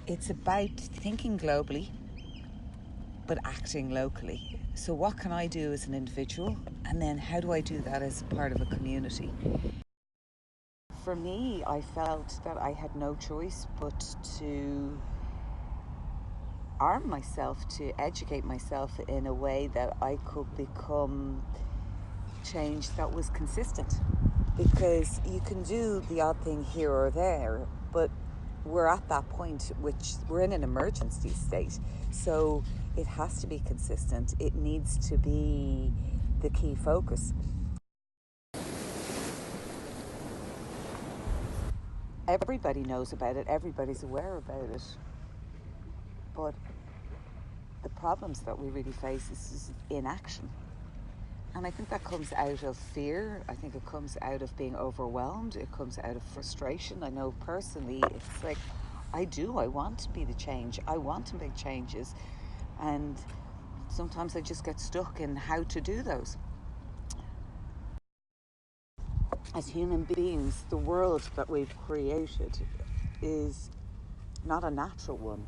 It's about thinking globally, but acting locally. So what can I do as an individual? And then how do I do that as part of a community? For me, I felt that I had no choice but to arm myself, to educate myself in a way that I could become change that was consistent. Because you can do the odd thing here or there, but we're at that point which we're in an emergency state. So it has to be consistent. It needs to be the key focus. Everybody knows about it. Everybody's aware about it. But the problems that we really face is inaction. And I think that comes out of fear. I think it comes out of being overwhelmed. It comes out of frustration. I know personally, it's like, I want to be the change. I want to make changes. And sometimes I just get stuck in how to do those. As human beings, the world that we've created is not a natural one.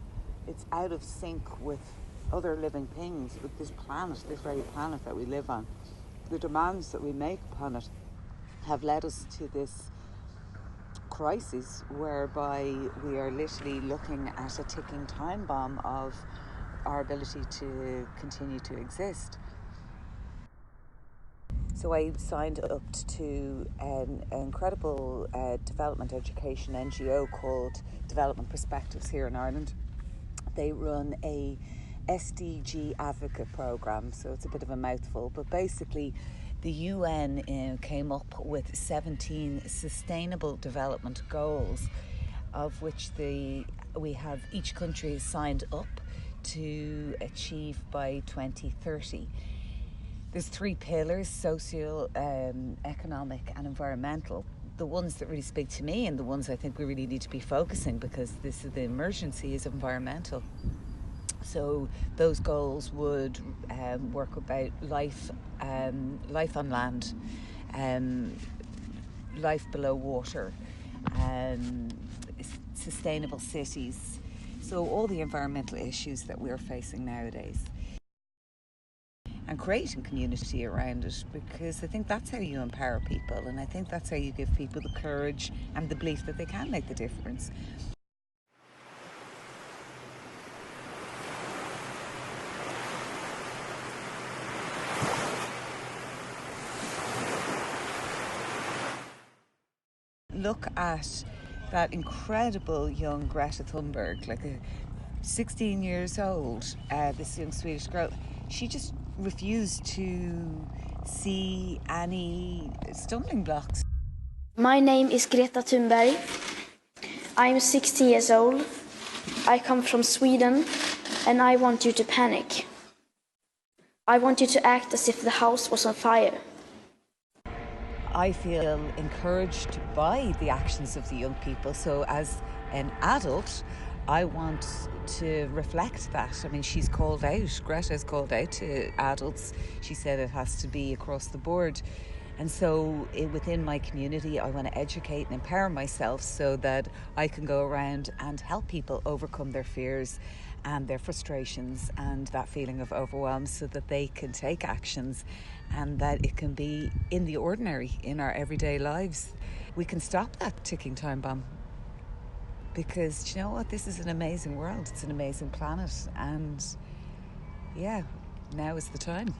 It's out of sync with other living things, with this planet, this very planet that we live on. The demands that we make upon it have led us to this crisis whereby we are literally looking at a ticking time bomb of our ability to continue to exist. So I signed up to an incredible development education NGO called Development Perspectives here in Ireland. They run a SDG advocate program, so it's a bit of a mouthful, but basically the UN came up with 17 sustainable development goals, of which we have each country signed up to achieve by 2030. There's 3 pillars: social, economic and environmental. The ones that really speak to me and the ones I think we really need to be focusing, because the emergency is environmental. So those goals would work about life on land, life below water, sustainable cities. So all the environmental issues that we're facing nowadays. And creating community around it, because I think that's how you empower people, and I think that's how you give people the courage and the belief that they can make the difference. Look at that incredible young Greta Thunberg, like 16 years old, this young Swedish girl. She just refused to see any stumbling blocks. My name is Greta Thunberg. I'm 16 years old. I come from Sweden, and I want you to panic. I want you to act as if the house was on fire. I feel encouraged by the actions of the young people. So as an adult, I want to reflect that. I mean, she's called out, Greta's called out to adults. She said it has to be across the board. And so within my community, I want to educate and empower myself so that I can go around and help people overcome their fears and their frustrations and that feeling of overwhelm, so that they can take actions and that it can be in the ordinary, in our everyday lives. We can stop that ticking time bomb. Because do you know what? This is an amazing world. It's an amazing planet. And yeah, now is the time.